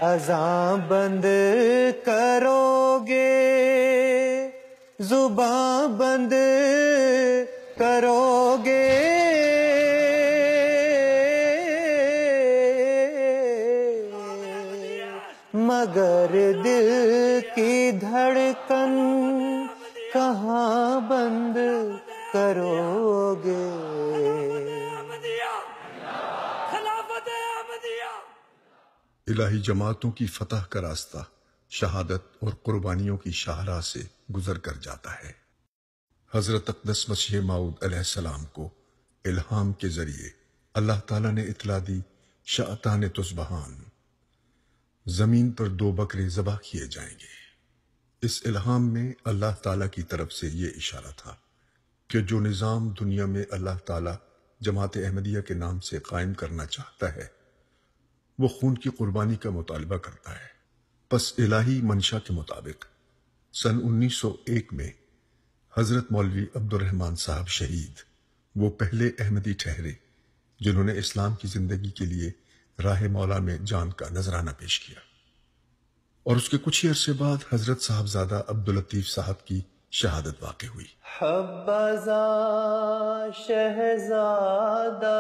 اذاں بند کرو گے زباں بند کرو گے مگر دل کی دھڑکن کہاں بند کرو گے. الہی جماعتوں کی فتح کا راستہ شہادت اور قربانیوں کی شاہراہ سے گزر کر جاتا ہے. حضرت اقدس مسیح موعود علیہ السلام کو الہام کے ذریعے اللہ تعالیٰ نے اطلاع دی شأطان تذبحان، زمین پر 2 بکرے ذبح کیے جائیں گے. اس الہام میں اللہ تعالیٰ کی طرف سے یہ اشارہ تھا کہ جو نظام دنیا میں اللہ تعالیٰ جماعت احمدیہ کے نام سے قائم کرنا چاہتا ہے وہ خون کی قربانی کا مطالبہ کرتا ہے. پس الہی منشا کے مطابق سن 1901 میں حضرت مولوی عبد الرحمن صاحب شہید وہ پہلے احمدی ٹھہرے جنہوں نے اسلام کی زندگی کے لیے راہ مولا میں جان کا نذرانہ پیش کیا. اور اس کے کچھ ہی عرصے بعد حضرت صاحبزادہ عبداللطیف صاحب کی شہادت واقع ہوئی. حبذا شہزادہ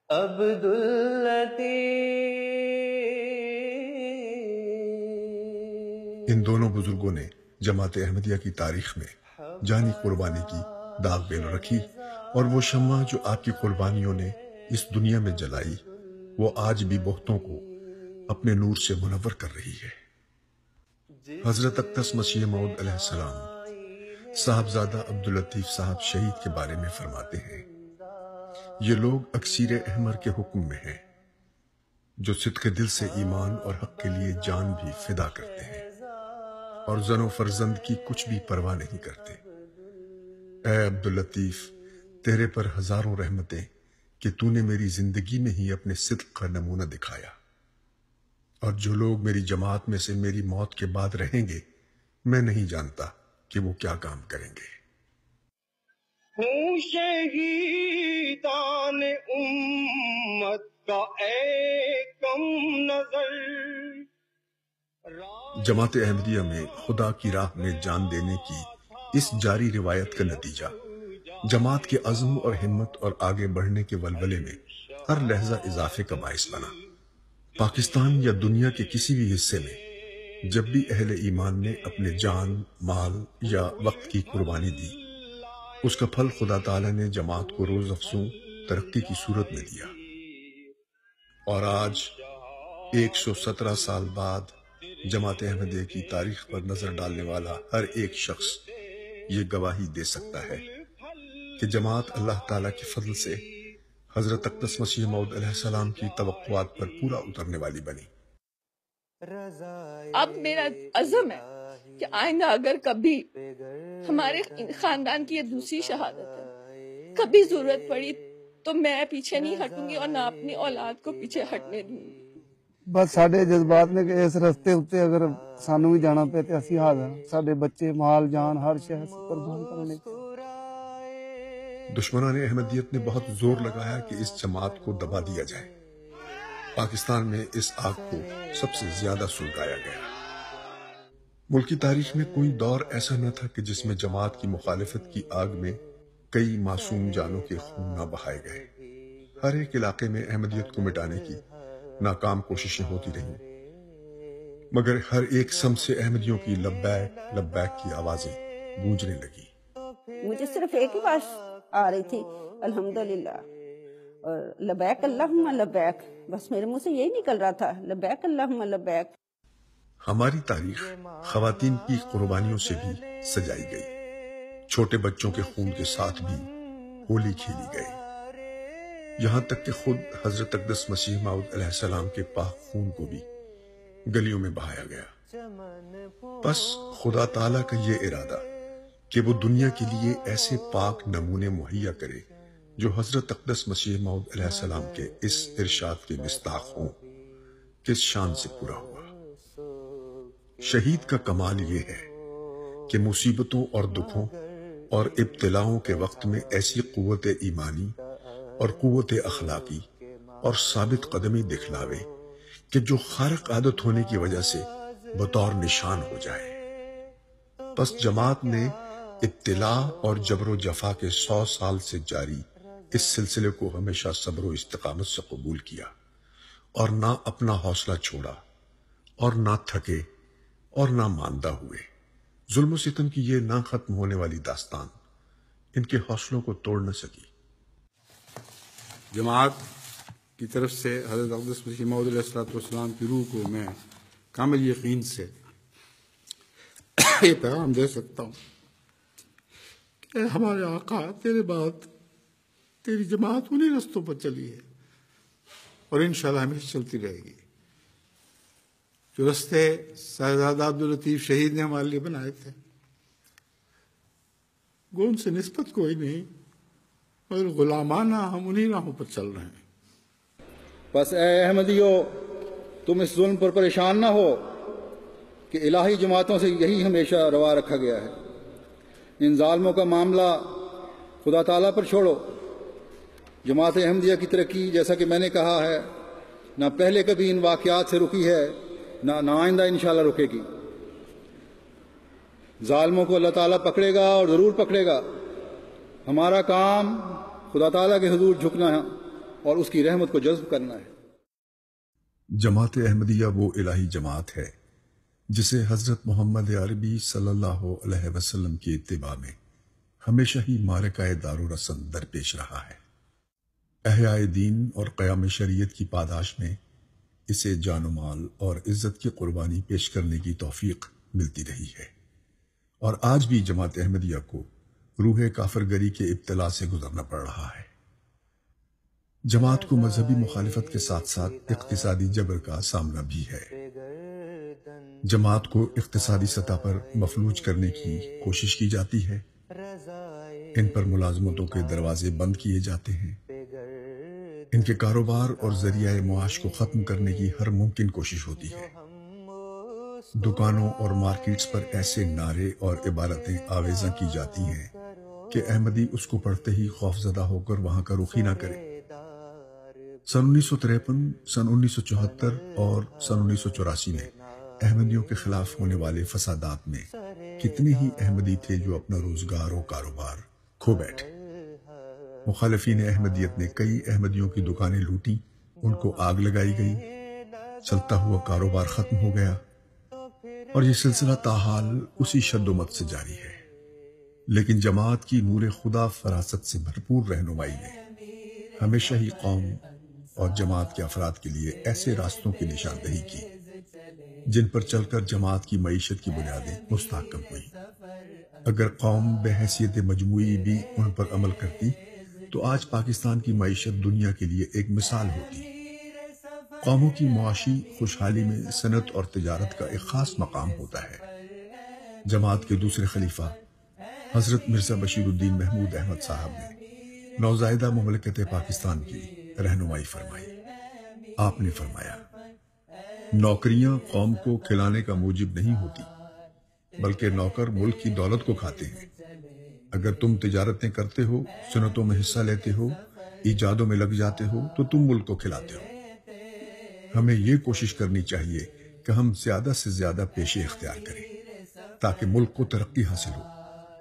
عبداللطیف. ان دونوں بزرگوں نے جماعت احمدیہ کی تاریخ میں جانی قربانی کی داغ بیل رکھی اور وہ شمع جو آپ کی قربانیوں نے اس دنیا میں جلائی وہ آج بھی بہتوں کو اپنے نور سے منور کر رہی ہے. حضرت اقدس مسیح موعود علیہ السلام صاحبزادہ عبداللطیف صاحب شہید کے بارے میں فرماتے ہیں یہ لوگ اکسیر احمر کے حکم میں ہیں جو صدق دل سے ایمان اور حق کے لیے جان بھی فدا کرتے ہیں اور زن و فرزند کی کچھ بھی پرواہ نہیں کرتے. اے عبداللطیف تیرے پر ہزاروں رحمتیں کہ تو نے میری زندگی میں ہی اپنے صدق کا نمونہ دکھایا اور جو لوگ میری جماعت میں سے میری موت کے بعد رہیں گے میں نہیں جانتا کہ وہ کیا کام کریں گے. ہوں شہیدان امت کا اے کم نظر. جماعت احمدیہ میں خدا کی راہ میں جان دینے کی اس جاری روایت کا نتیجہ جماعت کے عزم اور ہمت اور آگے بڑھنے کے ولولے میں ہر لحظہ اضافے کا باعث بنا. پاکستان یا دنیا کے کسی بھی حصے میں جب بھی اہل ایمان نے اپنے جان، مال یا وقت کی قربانی دی اس کا پھل خدا تعالیٰ نے جماعت کو روز افزوں ترقی کی صورت میں دیا. اور آج 117 سال بعد جماعت احمدیہ کی تاریخ پر نظر ڈالنے والا ہر ایک شخص یہ گواہی دے سکتا ہے کہ جماعت اللہ تعالیٰ کے فضل سے حضرت اقدس مسیح موعود علیہ السلام کی توقعات پر پورا اترنے والی بنی. اب میرا عزم ہے کہ آئندہ اگر کبھی ہمارے خاندان کی یہ دوسری شہادت ہے کبھی ضرورت پڑی تو میں پیچھے نہیں ہٹوں گی اور نہ اپنی اولاد کو پیچھے ہٹنے دوں گی. بس ساڈے جذبات نے کہ اس رستے اتنے اگر سانو بھی جانا پے تے اسی حاضر ہاں. ساڈے بچے مال جان ہر شے قربان کرنے. دشمنان احمدیت نے بہت زور لگایا کہ اس جماعت کو دبا دیا جائے. پاکستان میں اس آگ کو سب سے زیادہ سلگایا گیا. ملکی تاریخ میں کوئی دور ایسا نہ تھا کہ جس میں جماعت کی مخالفت کی آگ میں کئی معصوم جانوں کے خون نہ بہائے گئے. ہر ایک علاقے میں احمدیت کو مٹانے کی ناکام کوششیں ہوتی رہیں مگر ہر ایک سم سے احمدیوں کی لبیک لبیک کی آوازیں گونجنے لگی. مجھے صرف ایک ہی بات آ رہی تھی الحمدللہ اور لبیک اللہم لبیک، بس میرے منہ سے یہی نکل رہا تھا لبیک اللہم لبیک. ہماری تاریخ خواتین کی قربانیوں سے بھی سجائی گئی. چھوٹے بچوں کے خون کے ساتھ بھی ہولی کھیلی گئی. یہاں تک کہ خود حضرت اقدس مسیح موعود علیہ السلام کے پاک خون کو بھی گلیوں میں بہایا گیا. بس خدا تعالیٰ کا یہ ارادہ کہ وہ دنیا کے لیے ایسے پاک نمونے مہیا کرے جو حضرت اقدس مسیح موعود علیہ السلام کے اس ارشاد کے مصداق ہوں، کس شان سے پورا ہوا. شہید کا کمال یہ ہے کہ مصیبتوں اور دکھوں اور ابتلاؤں کے وقت میں ایسی قوت ایمانی اور قوت اخلاقی اور ثابت قدمی دکھلاوے کہ جو خارق عادت ہونے کی وجہ سے بطور نشان ہو جائے۔ پس جماعت نے ابتلاء اور جبر و جفا کے 100 سال سے جاری اس سلسلے کو ہمیشہ صبر و استقامت سے قبول کیا، اور نہ اپنا حوصلہ چھوڑا، اور نہ تھکے اور نہ ماندہ ہوئے۔ ظلم و ستم کی یہ نہ ختم ہونے والی داستان ان کے حوصلوں کو توڑ نہ سکی۔ جماعت کی طرف سے حضرت اقدس مسیح موعود علیہ السلام کی روح کو میں کامل یقین سے یہ پیغام دے سکتا ہوں کہ ہمارے آقا تیرے بعد تیری جماعت انہی رستوں پر چلی ہے اور انشاءاللہ ہمیشہ چلتی رہے گی۔ جو رستے صاحبزادہ عبداللطیف شہید نے ہمارے لیے بنائے تھے، وہ ان سے نسبت کوئی نہیں، مگر غلامانہ ہم انہی راہوں پر چل رہے ہیں۔ بس اے احمدیو، تم اس ظلم پر پریشان نہ ہو کہ الہی جماعتوں سے یہی ہمیشہ روا رکھا گیا ہے۔ ان ظالموں کا معاملہ خدا تعالیٰ پر چھوڑو۔ جماعت احمدیہ کی ترقی، جیسا کہ میں نے کہا ہے، نہ پہلے کبھی ان واقعات سے رکی ہے، نہ آئندہ انشاءاللہ رکے گی۔ ظالموں کو اللہ تعالیٰ پکڑے گا اور ضرور پکڑے گا۔ ہمارا کام خدا تعالیٰ کے حضور جھکنا ہے اور اس کی رحمت کو جذب کرنا ہے۔ جماعت احمدیہ وہ الہی جماعت ہے جسے حضرت محمد عربی صلی اللہ علیہ وسلم کی اتباع میں ہمیشہ ہی معرکہ دار و رسم درپیش رہا ہے۔ احیاء دین اور قیام شریعت کی پاداش میں اسے جان و مال اور عزت کی قربانی پیش کرنے کی توفیق ملتی رہی ہے، اور آج بھی جماعت احمدیہ کو روح کافرگری کے ابتلا سے گزرنا پڑ رہا ہے۔ جماعت کو مذہبی مخالفت کے ساتھ ساتھ اقتصادی جبر کا سامنا بھی ہے۔ جماعت کو اقتصادی سطح پر مفلوج کرنے کی کوشش کی جاتی ہے، ان پر ملازمتوں کے دروازے بند کیے جاتے ہیں، ان کے کاروبار اور ذریعہ معاش کو ختم کرنے کی ہر ممکن کوشش ہوتی ہے۔ دکانوں اور مارکیٹس پر ایسے نعرے اور عبارتیں آویزاں کی جاتی ہیں کہ احمدی اس کو پڑھتے ہی خوفزدہ ہو کر وہاں کا رخ ہی نہ کرے۔ سن 1953، سن 1974 اور سن 1984 میں احمدیوں کے خلاف ہونے والے فسادات میں کتنے ہی احمدی تھے جو اپنا روزگار و کاروبار کھو بیٹھے۔ مخالفین احمدیت نے کئی احمدیوں کی دکانیں لوٹیں، ان کو آگ لگائی گئی، چلتا ہوا کاروبار ختم ہو گیا، اور یہ سلسلہ تاحال اسی شد و مت سے جاری ہے۔ لیکن جماعت کی نور خدا فراست سے بھرپور رہنمائی نے ہمیشہ ہی قوم اور جماعت کے افراد کے لیے ایسے راستوں کی نشاندہی کی جن پر چل کر جماعت کی معیشت کی بنیادیں مستحکم ہوئی۔ اگر قوم بحیثیت مجموعی بھی ان پر عمل کرتی تو آج پاکستان کی معیشت دنیا کے لیے ایک مثال ہوتی۔ قوموں کی معاشی خوشحالی میں صنعت اور تجارت کا ایک خاص مقام ہوتا ہے۔ جماعت کے دوسرے خلیفہ حضرت مرزا بشیر الدین محمود احمد صاحب نے نوزائیدہ مملکت پاکستان کی رہنمائی فرمائی۔ آپ نے فرمایا، نوکریاں قوم کو کھلانے کا موجب نہیں ہوتی، بلکہ نوکر ملک کی دولت کو کھاتے ہیں۔ اگر تم تجارتیں کرتے ہو، صنعتوں میں حصہ لیتے ہو، ایجادوں میں لگ جاتے ہو تو تم ملک کو کھلاتے ہو۔ ہمیں یہ کوشش کرنی چاہیے کہ ہم زیادہ سے زیادہ پیشے اختیار کریں تاکہ ملک کو ترقی حاصل ہو،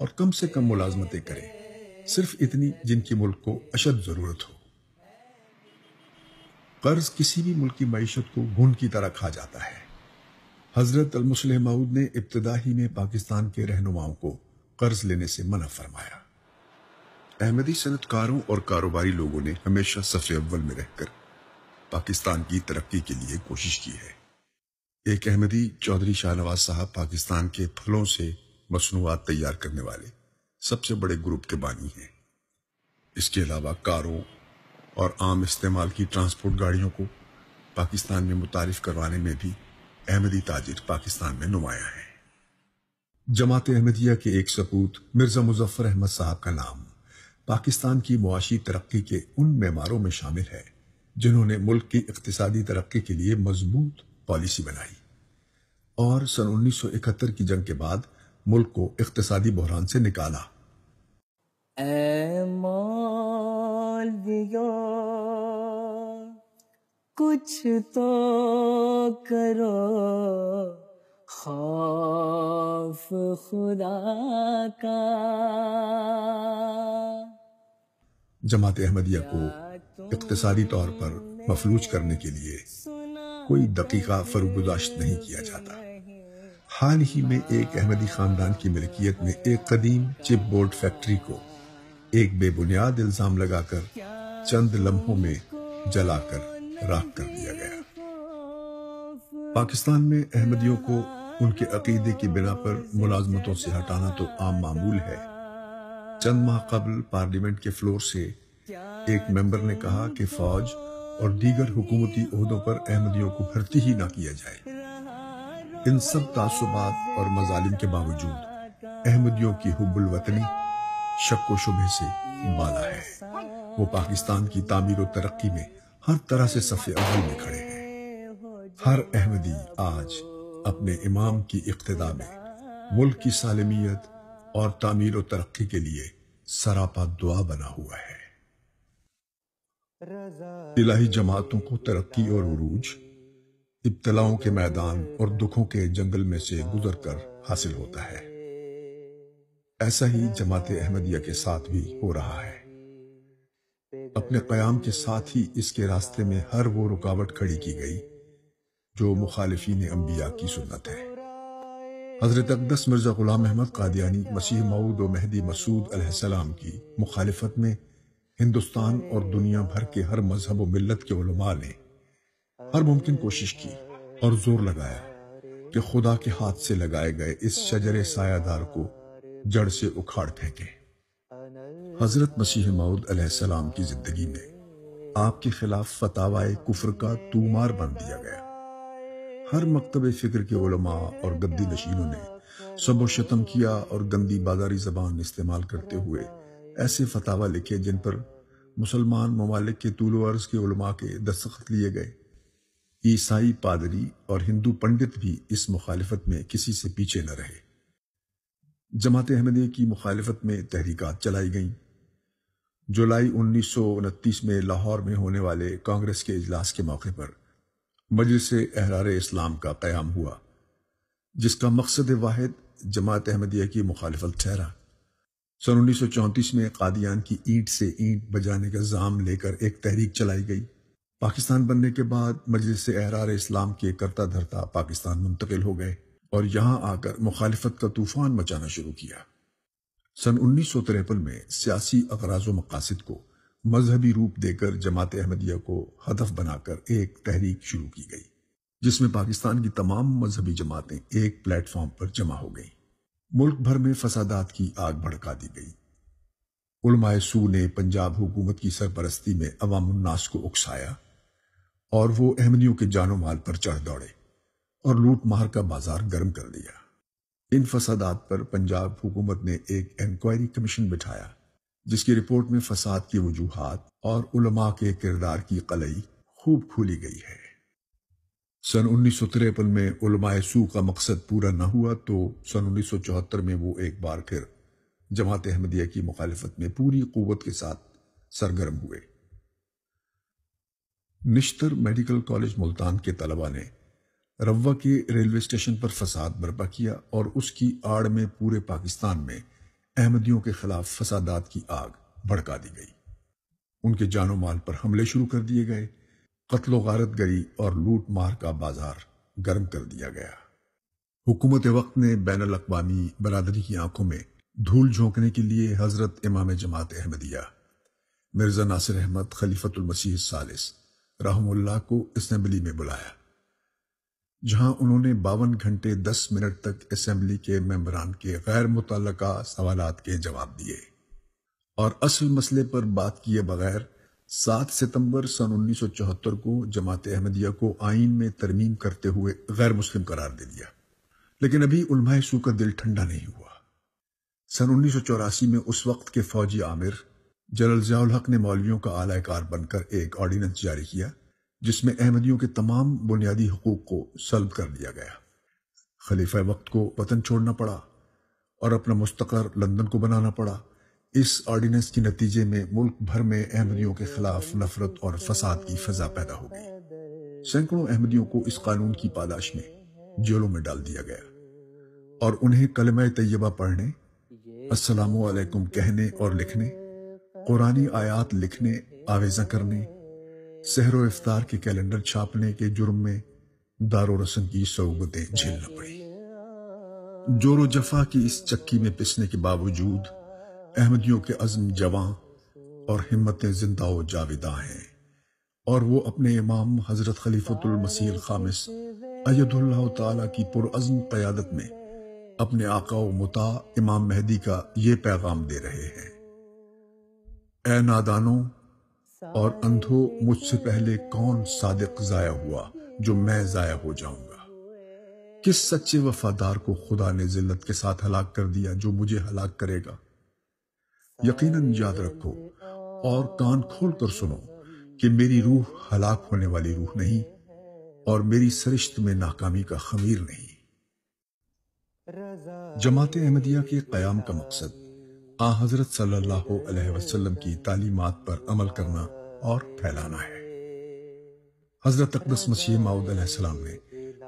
اور کم سے کم ملازمتیں کریں، صرف اتنی جن کی ملک کو اشد ضرورت ہو۔ قرض کسی بھی ملک کی معیشت کو گھن کی طرح کھا جاتا ہے۔ حضرت المصلح موعود نے ابتدا ہی میں پاکستان کے رہنماؤں کو قرض لینے سے منع فرمایا۔ احمدی صنعت کاروں اور کاروباری لوگوں نے ہمیشہ صف اول میں رہ کر پاکستان کی ترقی کے لیے کوشش کی ہے۔ ایک احمدی چودھری شاہ نواز صاحب پاکستان کے پھلوں سے مصنوعات تیار کرنے والے سب سے بڑے گروپ کے بانی ہیں۔ اس کے علاوہ کاروں اور عام استعمال کی ٹرانسپورٹ گاڑیوں کو پاکستان میں متعارف کروانے میں بھی احمدی تاجر پاکستان میں نمایاں ہیں۔ جماعت احمدیہ کے ایک سپوت مرزا مظفر احمد صاحب کا نام پاکستان کی معاشی ترقی کے ان معماروں میں شامل ہے جنہوں نے ملک کی اقتصادی ترقی کے لیے مضبوط پالیسی بنائی اور سن 1971 کی جنگ کے بعد ملک کو اقتصادی بحران سے نکالا اے مولویو کچھ تو کرو خوف خدا کا. جماعت احمدیہ کو اقتصادی طور پر مفلوج کرنے کے لیے کوئی دقیقہ فروگزاشت نہیں کیا جاتا. حال ہی میں ایک احمدی خاندان کی ملکیت میں ایک قدیم چپ بورڈ فیکٹری کو ایک بے بنیاد الزام لگا کر چند لمحوں میں جلا کر راکھ کر دیا گیا. پاکستان میں احمدیوں کو ان کے عقیدے کی بنا پر ملازمتوں سے ہٹانا تو عام معمول ہے. چند ماہ قبل پارلیمنٹ کے فلور سے ایک ممبر نے کہا کہ فوج اور دیگر حکومتی عہدوں پر احمدیوں کو بھرتی ہی نہ کیا جائے. ان سب تعصبات اور مظالم کے باوجود احمدیوں کی حب الوطنی شک و شبہ سے بالا ہے. وہ پاکستان کی تعمیر و ترقی میں ہر طرح سے صف اول میں کھڑے ہیں. ہر احمدی آج اپنے امام کی اقتداء میں ملک کی سالمیت اور تعمیر و ترقی کے لیے سراپا دعا بنا ہوا ہے. الہی جماعتوں کو ترقی اور عروج ابتلاؤں کے میدان اور دکھوں کے جنگل میں سے گزر کر حاصل ہوتا ہے. ایسا ہی جماعت احمدیہ کے ساتھ بھی ہو رہا ہے. اپنے قیام کے ساتھ ہی اس کے راستے میں ہر وہ رکاوٹ کھڑی کی گئی جو مخالفین انبیاء کی سنت ہے. حضرت اقدس مرزا غلام احمد قادیانی مسیح موعود و مہدی مسعود علیہ السلام کی مخالفت میں ہندوستان اور دنیا بھر کے ہر مذہب و ملت کے علماء نے ہر ممکن کوشش کی اور زور لگایا کہ خدا کے ہاتھ سے لگائے گئے اس شجر سایہ دار کو جڑ سے اکھاڑ پھینکے. حضرت مسیح موعود علیہ السلام کی زندگی میں آپ کے خلاف فتاوائے کفر کا تومار بند دیا گیا. ہر مکتب فکر کے علماء اور گدی نشینوں نے سب و شتم کیا اور گندی بازاری زبان استعمال کرتے ہوئے ایسے فتاوی لکھے جن پر مسلمان ممالک کے طول و عرض کے علماء کے دستخط لیے گئے. عیسائی پادری اور ہندو پنڈت بھی اس مخالفت میں کسی سے پیچھے نہ رہے. جماعت احمدیہ کی مخالفت میں تحریکات چلائی گئیں. جولائی 1929 میں لاہور میں ہونے والے کانگریس کے اجلاس کے موقع پر مجلس احرار اسلام کا قیام ہوا، جس کا مقصد واحد جماعت احمدیہ کی مخالفت ٹھہرا. سن 1934 میں قادیان کی اینٹ سے اینٹ بجانے کا زام لے کر ایک تحریک چلائی گئی. پاکستان بننے کے بعد مجلس احرار اسلام کے کرتا دھرتا پاکستان منتقل ہو گئے اور یہاں آ کر مخالفت کا طوفان مچانا شروع کیا. سن 1953 میں سیاسی اغراض و مقاصد کو مذہبی روپ دے کر جماعت احمدیہ کو ہدف بنا کر ایک تحریک شروع کی گئی، جس میں پاکستان کی تمام مذہبی جماعتیں ایک پلیٹ فارم پر جمع ہو گئیں. ملک بھر میں فسادات کی آگ بھڑکا دی گئی. علماء سو نے پنجاب حکومت کی سرپرستی میں عوام الناس کو اکسایا اور وہ احمدیوں کے جان و مال پر چڑھ دوڑے اور لوٹ مار کا بازار گرم کر دیا. ان فسادات پر پنجاب حکومت نے ایک انکوائری کمیشن بٹھایا، جس کی رپورٹ میں فساد کی وجوہات اور علماء کے کردار کی قلعی خوب کھولی گئی ہے. سن 1953 میں علماء سو کا مقصد پورا نہ ہوا تو سن 1974 میں وہ ایک بار پھر جماعت احمدیہ کی مخالفت میں پوری قوت کے ساتھ سرگرم ہوئے. نشتر میڈیکل کالج ملتان کے طلباء نے روہ کے ریلوے اسٹیشن پر فساد برپا کیا اور اس کی آڑ میں پورے پاکستان میں احمدیوں کے خلاف فسادات کی آگ بھڑکا دی گئی. ان کے جان و مال پر حملے شروع کر دیے گئے. قتل و غارت گری اور لوٹ مار کا بازار گرم کر دیا گیا. حکومت وقت نے بین الاقوامی برادری کی آنکھوں میں دھول جھونکنے کے لیے حضرت امام جماعت احمدیہ مرزا ناصر احمد خلیفۃ المسیح الثالث رحم اللہ کو اسمبلی میں بلایا، جہاں انہوں نے 52 گھنٹے 10 منٹ تک اسمبلی کے ممبران کے غیر متعلقہ سوالات کے جواب دیے اور اصل مسئلے پر بات کیے بغیر 7 ستمبر سن 1974 کو جماعت احمدیہ کو آئین میں ترمیم کرتے ہوئے غیر مسلم قرار دے دیا. لیکن ابھی علماء سو کا دل ٹھنڈا نہیں ہوا. سن 1984 میں اس وقت کے فوجی عامر جنرل ضیاء الحق نے مولویوں کا اعلی کار بن کر ایک آرڈیننس جاری کیا، جس میں احمدیوں کے تمام بنیادی حقوق کو سلب کر دیا گیا. خلیفہ وقت کو وطن چھوڑنا پڑا اور اپنا مستقر لندن کو بنانا پڑا. اس آرڈیننس کے نتیجے میں ملک بھر میں احمدیوں کے خلاف نفرت اور فساد کی فضا پیدا ہو گئی۔ سینکڑوں احمدیوں کو اس قانون کی پاداش میں جیلوں میں ڈال دیا گیا اور انہیں کلمہ طیبہ پڑھنے، السلام علیکم کہنے اور لکھنے، قرآنی آیات لکھنے آویزاں کرنے، سحر و افطار کے کیلنڈر چھاپنے کے جرم میں دار و رسم کی صعوبتیں جھیلنا پڑی۔ جور و جفا کی اس چکی میں پسنے کے باوجود احمدیوں کے عزم جواں اور ہمتیں زندہ و جاویداں ہیں، اور وہ اپنے امام حضرت خلیفۃ المسیح الخامس ایدہ اللہ تعالیٰ کی پرعزم قیادت میں اپنے آقا و مطاع امام مہدی کا یہ پیغام دے رہے ہیں: اے نادانوں اور اندھو، مجھ سے پہلے کون صادق ضائع ہوا جو میں ضائع ہو جاؤں گا؟ کس سچے وفادار کو خدا نے ذلت کے ساتھ ہلاک کر دیا جو مجھے ہلاک کرے گا؟ یقیناً یاد رکھو اور کان کھول کر سنو کہ میری روح ہلاک ہونے والی روح نہیں، اور میری سرشت میں ناکامی کا خمیر نہیں۔ جماعت احمدیہ کے قیام کا مقصد آن حضرت صلی اللہ علیہ وسلم کی تعلیمات پر عمل کرنا اور پھیلانا ہے۔ حضرت اقدس مسیح موعود علیہ السلام نے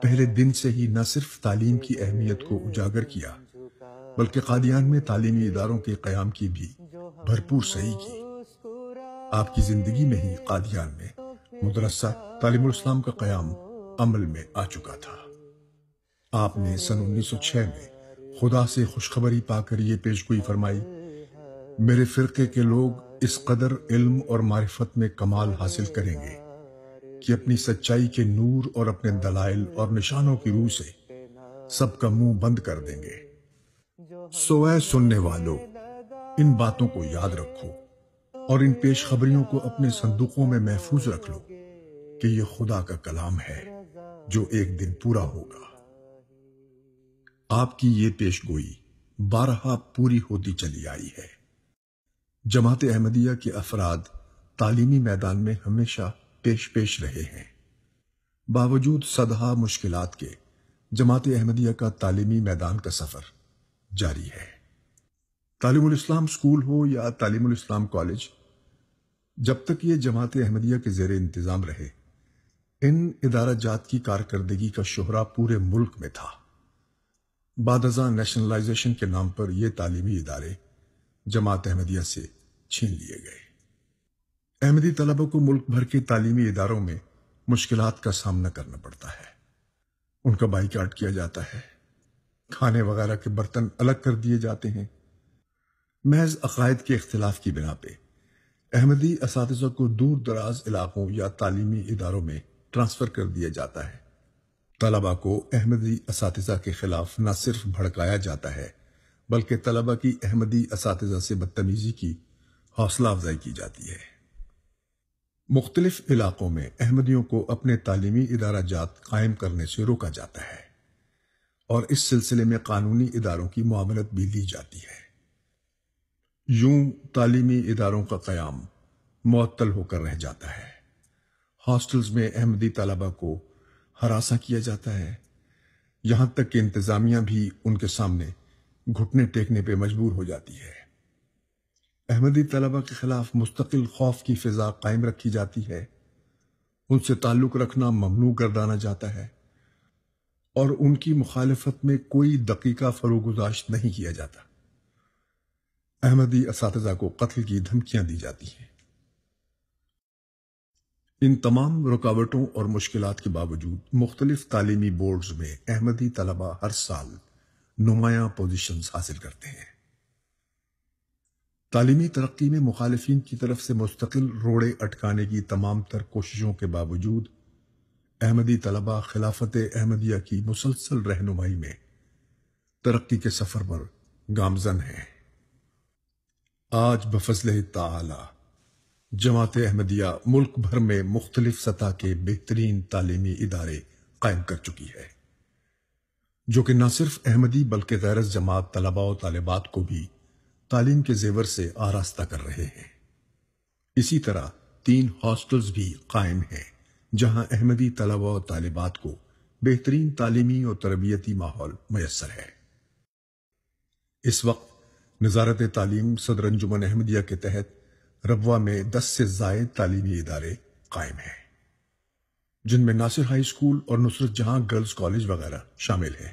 پہلے دن سے ہی نہ صرف تعلیم کی اہمیت کو اجاگر کیا، بلکہ قادیان میں تعلیمی اداروں کے قیام کی بھی بھرپور صحیح کی۔ آپ کی زندگی میں ہی قادیان میں مدرسہ تعلیم الاسلام کا قیام عمل میں آ چکا تھا۔ آپ نے سن 1906 میں خدا سے خوشخبری پا کر یہ پیشگوئی فرمائی: میرے فرقے کے لوگ اس قدر علم اور معرفت میں کمال حاصل کریں گے کہ اپنی سچائی کے نور اور اپنے دلائل اور نشانوں کی روح سے سب کا منہ بند کر دیں گے۔ سو اے سننے والوں، ان باتوں کو یاد رکھو اور ان پیش خبریوں کو اپنے صندوقوں میں محفوظ رکھ لو کہ یہ خدا کا کلام ہے جو ایک دن پورا ہوگا۔ آپ کی یہ پیش گوئی بارہا پوری ہوتی چلی آئی ہے۔ جماعت احمدیہ کے افراد تعلیمی میدان میں ہمیشہ پیش رہے ہیں۔ باوجود صدہا مشکلات کے جماعت احمدیہ کا تعلیمی میدان کا سفر جاری ہے۔ تعلیم الاسلام سکول ہو یا تعلیم الاسلام کالج، جب تک یہ جماعت احمدیہ کے زیر انتظام رہے، ان ادارہ جات کی کارکردگی کا شہرہ پورے ملک میں تھا۔ بعد ازاں نیشنلائزیشن کے نام پر یہ تعلیمی ادارے جماعت احمدیہ سے چھین لیے گئے۔ احمدی طلبہ کو ملک بھر کے تعلیمی اداروں میں مشکلات کا سامنا کرنا پڑتا ہے۔ ان کا بائیکاٹ کیا جاتا ہے، کھانے وغیرہ کے برتن الگ کر دیے جاتے ہیں۔ محض عقائد کے اختلاف کی بنا پہ احمدی اساتذہ کو دور دراز علاقوں یا تعلیمی اداروں میں ٹرانسفر کر دیا جاتا ہے۔ طلبہ کو احمدی اساتذہ کے خلاف نہ صرف بھڑکایا جاتا ہے، بلکہ طلبہ کی احمدی اساتذہ سے بدتمیزی کی حوصلہ افزائی کی جاتی ہے۔ مختلف علاقوں میں احمدیوں کو اپنے تعلیمی ادارہ جات قائم کرنے سے روکا جاتا ہے، اور اس سلسلے میں قانونی اداروں کی معاونت بھی لی جاتی ہے۔ یوں تعلیمی اداروں کا قیام معطل ہو کر رہ جاتا ہے۔ ہاسٹلز میں احمدی طلبہ کو ہراساں کیا جاتا ہے، یہاں تک کہ انتظامیہ بھی ان کے سامنے گھٹنے ٹیکنے پہ مجبور ہو جاتی ہے۔ احمدی طلبہ کے خلاف مستقل خوف کی فضا قائم رکھی جاتی ہے، ان سے تعلق رکھنا ممنوع گردانا جاتا ہے، اور ان کی مخالفت میں کوئی دقیقہ فروگزاشت نہیں کیا جاتا۔ احمدی اساتذہ کو قتل کی دھمکیاں دی جاتی ہیں۔ ان تمام رکاوٹوں اور مشکلات کے باوجود مختلف تعلیمی بورڈز میں احمدی طلبہ ہر سال نمایاں پوزیشنز حاصل کرتے ہیں۔ تعلیمی ترقی میں مخالفین کی طرف سے مستقل روڑے اٹکانے کی تمام تر کوششوں کے باوجود احمدی طلبہ خلافت احمدیہ کی مسلسل رہنمائی میں ترقی کے سفر پر گامزن ہیں۔ آج بفضلہ تعالی جماعت احمدیہ ملک بھر میں مختلف سطح کے بہترین تعلیمی ادارے قائم کر چکی ہے، جو کہ نہ صرف احمدی بلکہ غیر از جماعت طلباء و طالبات کو بھی تعلیم کے زیور سے آراستہ کر رہے ہیں۔ اسی طرح 3 ہاسٹلز بھی قائم ہیں جہاں احمدی طلباء و طالبات کو بہترین تعلیمی اور تربیتی ماحول میسر ہے۔ اس وقت نظارت تعلیم صدر انجمن احمدیہ کے تحت ربوہ میں 10 سے زائد تعلیمی ادارے قائم ہیں، جن میں ناصر ہائی اسکول اور نصرت جہاں گرلز کالج وغیرہ شامل ہیں۔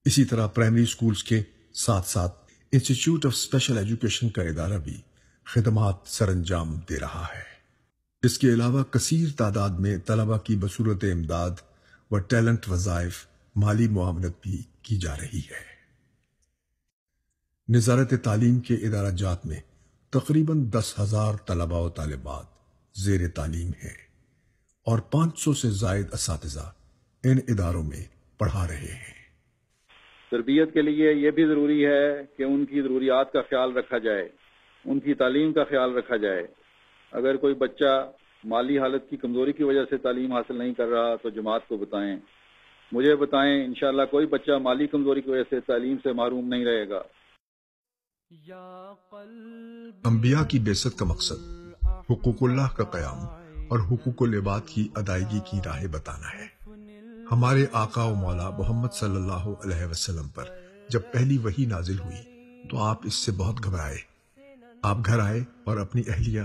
اسی طرح پرائمری اسکولز کے ساتھ ساتھ انسٹیٹیوٹ آف اسپیشل ایجوکیشن کا ادارہ بھی خدمات سر انجام دے رہا ہے۔ اس کے علاوہ کثیر تعداد میں طلبہ کی بصورت امداد و ٹیلنٹ وظائف مالی معاونت بھی کی جا رہی ہے۔ نظارت تعلیم کے ادارہ جات میں تقریباً 10,000 طلباء و طالبات زیر تعلیم ہیں اور 500 سے زائد اساتذہ ان اداروں میں پڑھا رہے ہیں۔ تربیت کے لیے یہ بھی ضروری ہے کہ ان کی ضروریات کا خیال رکھا جائے، ان کی تعلیم کا خیال رکھا جائے۔ اگر کوئی بچہ مالی حالت کی کمزوری کی وجہ سے تعلیم حاصل نہیں کر رہا تو جماعت کو بتائیں، مجھے بتائیں، انشاءاللہ کوئی بچہ مالی کمزوری کی وجہ سے تعلیم سے محروم نہیں رہے گا۔ انبیاء کی بعثت کا مقصد حقوق اللہ کا قیام اور حقوق العباد کی ادائیگی کی راہ بتانا ہے۔ ہمارے آقا و مولا محمد صلی اللہ علیہ وسلم پر جب پہلی وحی نازل ہوئی تو آپ اس سے بہت گھبرائے۔ آپ گھر آئے اور اپنی اہلیہ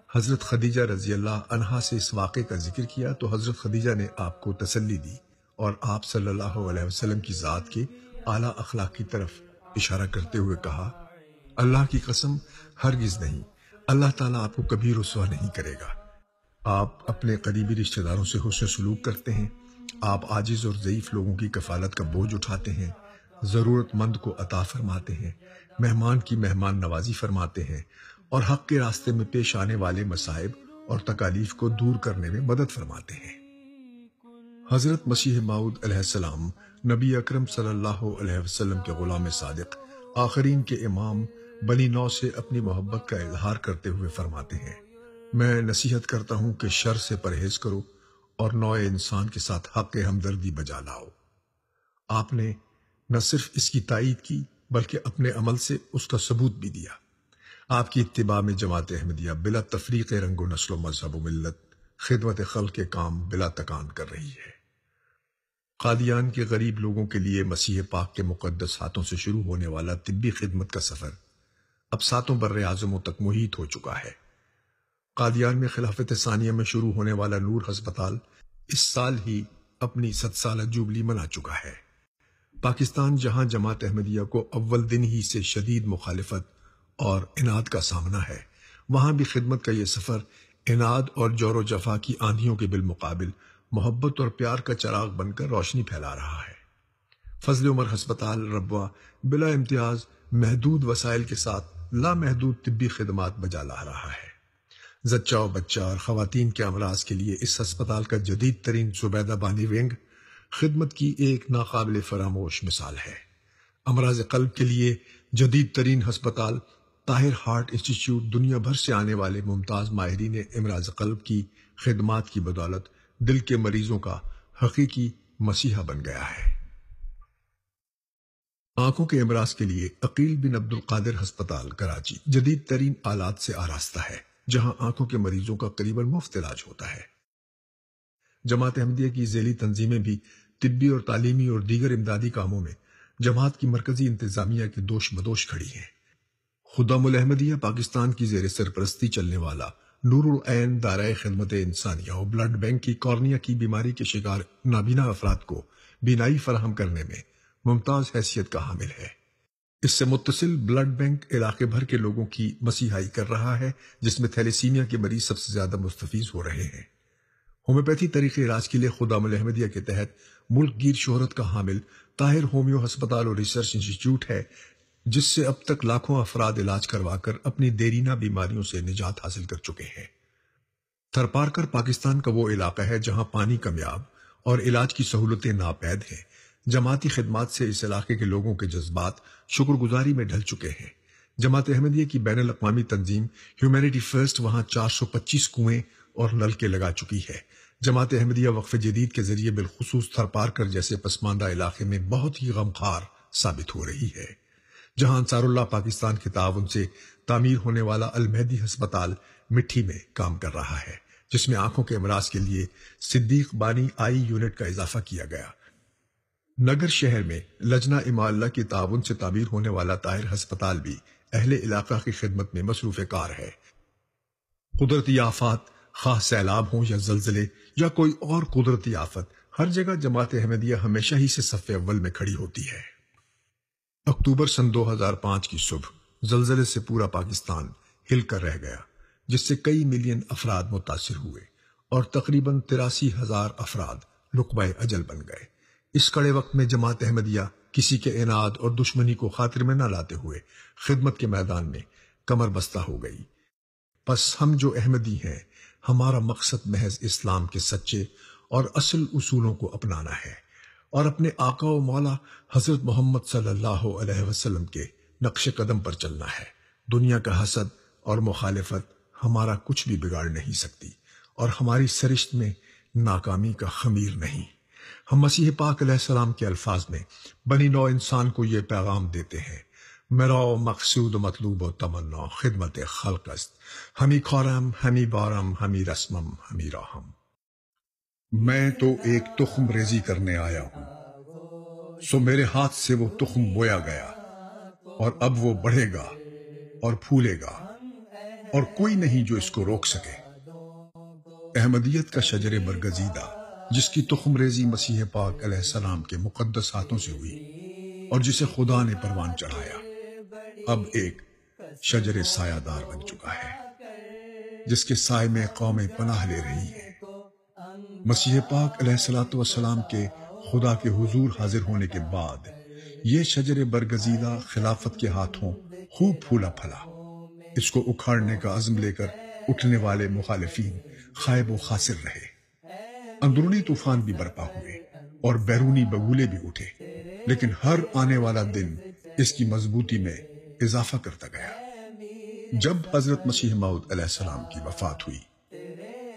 حضرت خدیجہ رضی اللہ عنہا سے اس واقعے کا ذکر کیا تو حضرت خدیجہ نے آپ کو تسلی دی اور آپ صلی اللہ علیہ وسلم کی ذات کے اعلیٰ اخلاق کی طرف اشارہ کرتے ہوئے کہا، اللہ کی قسم ہرگز نہیں، اللہ تعالیٰ آپ کو کبھی رسوا نہیں کرے گا۔ آپ اپنے قریبی رشتہ داروں سے حسن سلوک کرتے ہیں، آپ عاجز اور ضعیف لوگوں کی کفالت کا بوجھ اٹھاتے ہیں، ضرورت مند کو عطا فرماتے ہیں، مہمان کی مہمان نوازی فرماتے ہیں اور حق کے راستے میں پیش آنے والے مصائب اور تکالیف کو دور کرنے میں مدد فرماتے ہیں۔ حضرت مسیح موعود علیہ السلام نبی اکرم صلی اللہ علیہ وسلم کے غلام صادق، آخرین کے امام، بنی نوح سے اپنی محبت کا اظہار کرتے ہوئے فرماتے ہیں، میں نصیحت کرتا ہوں کہ شر سے پرہیز کرو اور نوع انسان کے ساتھ حق ہمدردی بجا لاؤ۔ آپ نے نہ صرف اس کی تائید کی بلکہ اپنے عمل سے اس کا ثبوت بھی دیا۔ آپ کی اتباع میں جماعت احمدیہ بلا تفریق رنگ و نسل و مذہب و ملت خدمت خلق کے کام بلا تکان کر رہی ہے۔ قادیان کے غریب لوگوں کے لیے مسیح پاک کے مقدس ہاتھوں سے شروع ہونے والا طبی خدمت کا سفر اب 7 بر اعظموں تک محیط ہو چکا ہے۔ قادیان میں خلافت ثانیہ میں شروع ہونے والا نور ہسپتال اس سال ہی اپنی 100 سالہ جوبلی منا چکا ہے۔ پاکستان جہاں جماعت احمدیہ کو اول دن ہی سے شدید مخالفت اور اناد کا سامنا ہے، وہاں بھی خدمت کا یہ سفر اناد اور جور و جفا کی آندھیوں کے بالمقابل محبت اور پیار کا چراغ بن کر روشنی پھیلا رہا ہے۔ فضل عمر ہسپتال ربوہ بلا امتیاز محدود وسائل کے ساتھ لامحدود طبی خدمات بجا لا رہا ہے۔ زچہ و بچہ اور خواتین کے امراض کے لیے اس ہسپتال کا جدید ترین زبیدہ بانی ونگ خدمت کی ایک ناقابل فراموش مثال ہے۔ امراض قلب کے لیے جدید ترین ہسپتال طاہر ہارٹ انسٹیٹیوٹ دنیا بھر سے آنے والے ممتاز ماہرین امراض قلب کی خدمات کی بدولت دل کے مریضوں کا حقیقی مسیحا بن گیا ہے۔ آنکھوں کے امراض کے لیے عقیل بن عبد القادر ہسپتال کراچی جدید ترین آلات سے آراستہ ہے، جہاں آنکھوں کے مریضوں کا قریباً مفت علاج ہوتا ہے۔ جماعت احمدیہ کی ذیلی تنظیمیں بھی طبی اور تعلیمی اور دیگر امدادی کاموں میں جماعت کی مرکزی انتظامیہ کے دوش بدوش کھڑی ہیں۔ خدام الاحمدیہ پاکستان کی زیر سرپرستی چلنے والا نور العین دارائے خدمت انسانیہ اور بلڈ بینک کی کارنیا کی بیماری کے شکار نابینا افراد کو بینائی فراہم کرنے میں ممتاز حیثیت کا حامل ہے۔ اس سے متصل بلڈ بینک علاقے بھر کے لوگوں کی مسیحائی کر رہا ہے، جس میں تھیلیسیمیا کے مریض سب سے زیادہ مستفیض ہو رہے ہیں۔ ہومیوپیتھی طریقے علاج کے لیے خدام الاحمدیہ کے تحت ملک گیر شہرت کا حامل طاہر ہومیو ہسپتال اور ریسرچ انسٹیٹیوٹ ہے، جس سے اب تک لاکھوں افراد علاج کروا کر اپنی دیرینہ بیماریوں سے نجات حاصل کر چکے ہیں۔ تھرپارکر پاکستان کا وہ علاقہ ہے جہاں پانی کمیاب اور علاج کی سہولتیں ناپید ہیں۔ جماعتی خدمات سے اس علاقے کے لوگوں کے جذبات شکر گزاری میں ڈھل چکے ہیں۔ جماعت احمدیہ کی بین الاقوامی تنظیم ہیومینٹی فرسٹ وہاں 425 کنویں اور نلکے لگا چکی ہے۔ جماعت احمدیہ وقف جدید کے ذریعے بالخصوص تھرپارکر جیسے پسماندہ علاقے میں بہت ہی غمخوار ثابت ہو رہی ہے، جہاں انصار اللہ پاکستان کے تعاون سے تعمیر ہونے والا المہدی ہسپتال مٹھی میں کام کر رہا ہے، جس میں آنکھوں کے امراض کے لیے صدیق بانی آئی یونٹ کا اضافہ کیا گیا۔ نگر شہر میں لجنہ امالہ کے تعاون سے تعمیر ہونے والا طاہر ہسپتال بھی اہل علاقہ کی خدمت میں مصروف کار ہے۔ قدرتی آفات، خواہ سیلاب ہوں یا زلزلے یا کوئی اور قدرتی آفت، ہر جگہ جماعت احمدیہ ہمیشہ ہی سے صف اول میں کھڑی ہوتی ہے۔ اکتوبر سن 2005 کی صبح زلزلے سے پورا پاکستان ہل کر رہ گیا، جس سے کئی ملین افراد متاثر ہوئے اور تقریباً 83,000 افراد لقمہ اجل بن گئے۔ اس کڑے وقت میں جماعت احمدیہ کسی کے اناد اور دشمنی کو خاطر میں نہ لاتے ہوئے خدمت کے میدان میں کمر بستہ ہو گئی۔ پس ہم جو احمدی ہیں، ہمارا مقصد محض اسلام کے سچے اور اصل اصولوں کو اپنانا ہے اور اپنے آقا و مولا حضرت محمد صلی اللہ علیہ وسلم کے نقش قدم پر چلنا ہے۔ دنیا کا حسد اور مخالفت ہمارا کچھ بھی بگاڑ نہیں سکتی اور ہماری سرشت میں ناکامی کا خمیر نہیں۔ ہم مسیح پاک علیہ السلام کے الفاظ میں بنی نوع انسان کو یہ پیغام دیتے ہیں: میرا مقصود و مطلوب و تمنا خدمت خلق است، ہمی خورم ہمی بارم ہمی رسمم ہمی راہم۔ میں تو ایک تخم ریزی کرنے آیا ہوں، سو میرے ہاتھ سے وہ تخم بویا گیا اور اب وہ بڑھے گا اور پھولے گا اور کوئی نہیں جو اس کو روک سکے۔ احمدیت کا شجر برگزیدہ، جس کی تخم ریزی مسیح پاک علیہ السلام کے مقدس ہاتھوں سے ہوئی اور جسے خدا نے پروان چڑھایا، اب ایک شجر سایہ دار بن چکا ہے، جس کے سائے میں قومیں پناہ لے رہی ہیں۔ مسیح پاک علیہ السلام کے خدا کے حضور حاضر ہونے کے بعد یہ شجر برگزیدہ خلافت کے ہاتھوں خوب پھولا پھلا۔ اس کو اکھاڑنے کا عزم لے کر اٹھنے والے مخالفین خائب و خاسر رہے۔ اندرونی طوفان بھی برپا ہوئے اور بیرونی بگولے بھی اٹھے، لیکن ہر آنے والا دن اس کی مضبوطی میں اضافہ کرتا گیا۔ جب حضرت مسیح موعود علیہ السلام کی وفات ہوئی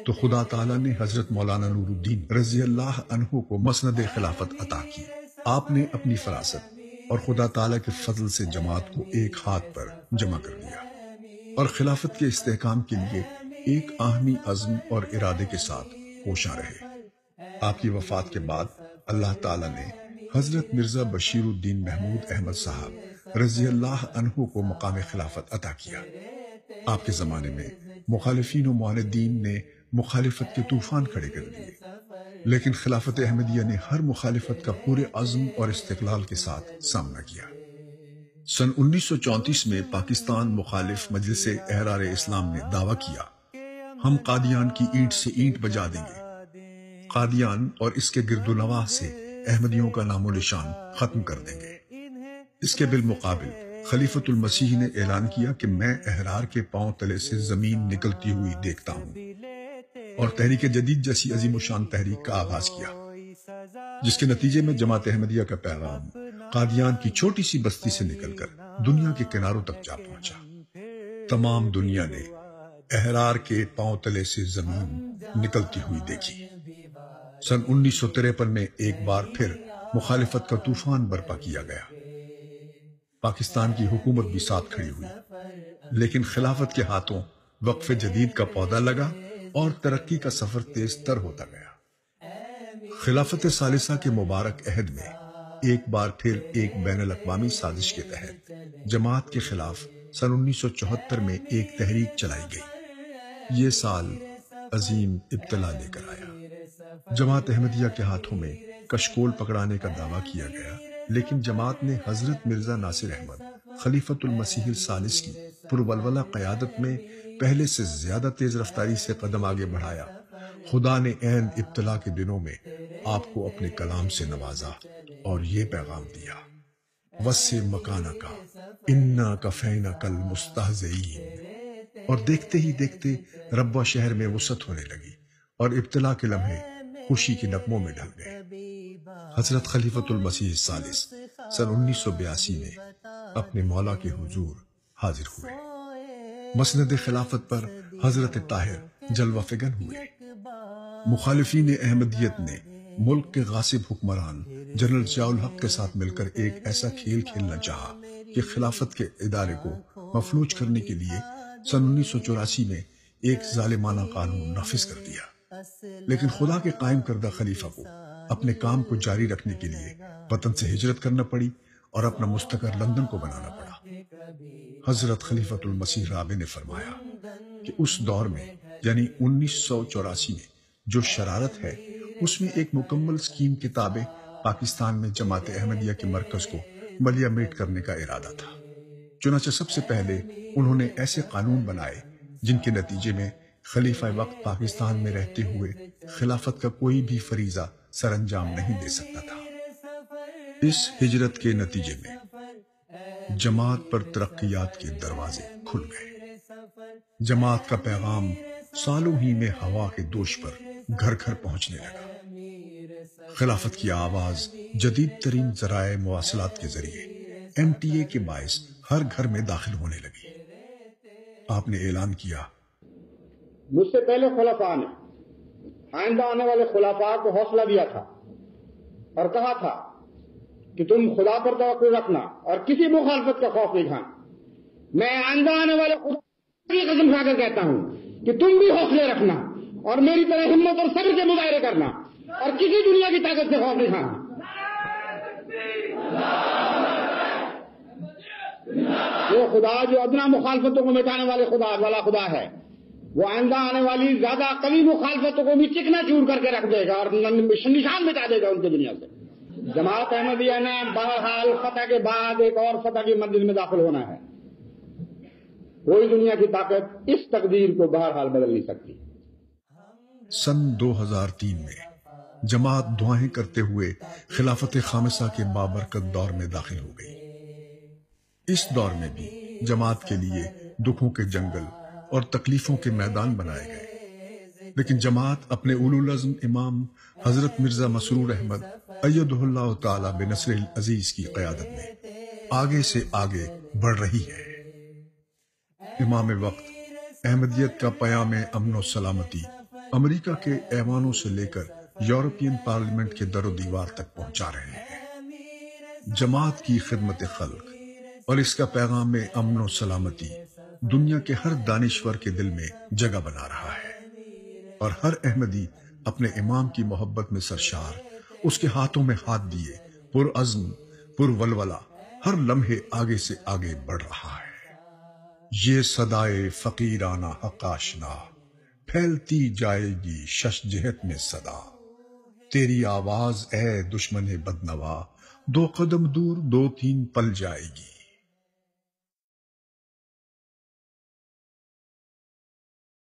تو خدا تعالیٰ نے حضرت مولانا نور الدین رضی اللہ عنہ کو مسند خلافت عطا کی۔ آپ نے اپنی فراست اور خدا تعالیٰ کے فضل سے جماعت کو ایک ہاتھ پر جمع کر دیا اور خلافت کے استحکام کے لیے ایک باہمی عزم اور ارادے کے ساتھ کوشاں رہے۔ آپ کی وفات کے بعد اللہ تعالیٰ نے حضرت مرزا بشیر الدین محمود احمد صاحب رضی اللہ عنہ کو مقام خلافت عطا کیا۔ آپ کے زمانے میں مخالفین و معاندین نے مخالفت کے طوفان کھڑے کر دیے، لیکن خلافت احمدیہ نے ہر مخالفت کا پورے عزم اور استقلال کے ساتھ سامنا کیا۔ سن 1934 میں پاکستان مخالف مجلس احرار اسلام نے دعویٰ کیا: ہم قادیان کی اینٹ سے اینٹ بجا دیں گے۔ قادیان اور اس کے گرد و نواح سے احمدیوں کا نام و نشان ختم کر دیں گے۔ اس کے بالمقابل خلیفۃ المسیح نے اعلان کیا کہ میں احرار کے پاؤں تلے سے زمین نکلتی ہوئی دیکھتا ہوں، اور تحریک جدید جیسی عظیم الشان تحریک کا آغاز کیا، جس کے نتیجے میں جماعت احمدیہ کا پیغام قادیان کی چھوٹی سی بستی سے نکل کر دنیا کے کناروں تک جا پہنچا۔ تمام دنیا نے احرار کے پاؤں تلے سے زمین نکلتی ہوئی دیکھی۔ سن 1953 میں ایک بار پھر مخالفت کا طوفان برپا کیا گیا۔ پاکستان کی حکومت بھی ساتھ کھڑی ہوئی، لیکن خلافت کے ہاتھوں وقف جدید کا پودا لگا اور ترقی کا سفر تیز تر ہوتا گیا۔ خلافت ثالثہ کے مبارک عہد میں ایک بار پھر ایک بین الاقوامی سازش کے تحت جماعت کے خلاف سن 1974 میں ایک تحریک چلائی گئی۔ یہ سال عظیم ابتلا لے کر آیا۔ جماعت احمدیہ کے ہاتھوں میں کشکول پکڑانے کا دعویٰ کیا گیا، لیکن جماعت نے حضرت مرزا ناصر احمد خلیفۃ المسیح الثالث کی پرولولہ قیادت میں پہلے سے زیادہ تیز رفتاری سے قدم آگے بڑھایا۔ خدا نے عین ابتلا کے دنوں میں آپ کو اپنے کلام سے نوازا اور یہ پیغام دیا: وسع مکانک انا کفینک المستہزئین۔ اور دیکھتے ہی دیکھتے ربوہ شہر میں وسعت ہونے لگی اور ابتلا کے لمحے خوشی کے نغموں میں ڈھل گئے۔ حضرت خلیفۃ المسیح الثالث سن 1982 میں اپنے مولا کے حضور حاضر ہوئے۔ مسند خلافت پر حضرت طاہر جلوہ فگن ہوئے۔ مخالفین احمدیت نے ملک کے غاصب حکمران جنرل ضیاء الحق کے ساتھ مل کر ایک ایسا کھیل کھیلنا چاہا کہ خلافت کے ادارے کو مفلوج کرنے کے لیے سن 1984 میں ایک ظالمانہ قانون نافذ کر دیا، لیکن خدا کے قائم کردہ خلیفہ کو اپنے کام کو جاری رکھنے کے لیے وطن سے ہجرت کرنا پڑی اور اپنا مستقر لندن کو بنانا پڑا۔ حضرت خلیفۃ المسیح رابع نے فرمایا کہ اس دور میں یعنی 1984 میں جو شرارت ہے، اس میں ایک مکمل سکیم کے تابع پاکستان میں جماعت احمدیہ کے مرکز کو ملیہ میٹ کرنے کا ارادہ تھا۔ چنانچہ سب سے پہلے انہوں نے ایسے قانون بنائے جن کے نتیجے میں خلیفہ وقت پاکستان میں رہتے ہوئے خلافت کا کوئی بھی فریضہ سر انجام نہیں دے سکتا تھا۔ اس ہجرت کے نتیجے میں جماعت پر ترقیات کے دروازے کھل گئے۔ جماعت کا پیغام سالوں ہی میں ہوا کے دوش پر گھر گھر پہنچنے لگا۔ خلافت کی آواز جدید ترین ذرائع مواصلات کے ذریعے MTA کے باعث ہر گھر میں داخل ہونے لگی۔ آپ نے اعلان کیا، مجھ سے پہلے خلفاء نے آئندہ آنے والے خلفاء کو حوصلہ دیا تھا اور کہا تھا کہ تم خدا پر توکل رکھنا اور کسی مخالفت کا خوف نہیں کھانا۔ میں آئندہ آنے والے خدا کی قسم کھا کر کہتا ہوں کہ تم بھی حوصلے رکھنا اور میری طرح ہمت اور صبر کے مظاہرے کرنا اور کسی دنیا کی طاقت سے خوف نہیں کھانا۔ وہ خدا جو ادنا مخالفتوں کو مٹانے والے خدا والا خدا ہے، وہ آئندہ آنے والی زیادہ قوی مخالفتوں کو بھی چکنا چور کر کے رکھ دے گا اور نشان مٹا دے گا ان کی دنیا سے۔ جماعت احمدیہ نے بہرحال فتح کے بعد ایک اور فتح کی منزل میں داخل ہونا ہے۔ کوئی دنیا کی طاقت اس تقدیر کو بہرحال بدل نہیں سکتی۔ سن 2003 میں جماعت دعائیں کرتے ہوئے خلافت خامسہ کے بابرکت دور میں داخل ہو گئی۔ اس دور میں بھی جماعت کے لیے دکھوں کے جنگل اور تکلیفوں کے میدان بنائے گئے، لیکن جماعت اپنے اولو العزم امام حضرت مرزا مسرور احمد ایدہ اللہ تعالی بنصر العزیز کی قیادت میں آگے سے آگے بڑھ رہی ہے۔ امام وقت احمدیت کا پیام امن و سلامتی امریکہ کے ایوانوں سے لے کر یورپین پارلیمنٹ کے در و دیوار تک پہنچا رہے ہیں۔ جماعت کی خدمت خلق اور اس کا پیغام امن و سلامتی دنیا کے ہر دانشور کے دل میں جگہ بنا رہا ہے، اور ہر احمدی اپنے امام کی محبت میں سرشار اس کے ہاتھوں میں ہاتھ دیے پر عزم پر ولولہ ہر لمحے آگے سے آگے بڑھ رہا ہے۔ یہ صدائے فقیرانہ حق آشنا پھیلتی جائے گی شش جہت میں صدا، تیری آواز اے دشمن بدنوا 2 قدم دور 2-3 پل جائے گی۔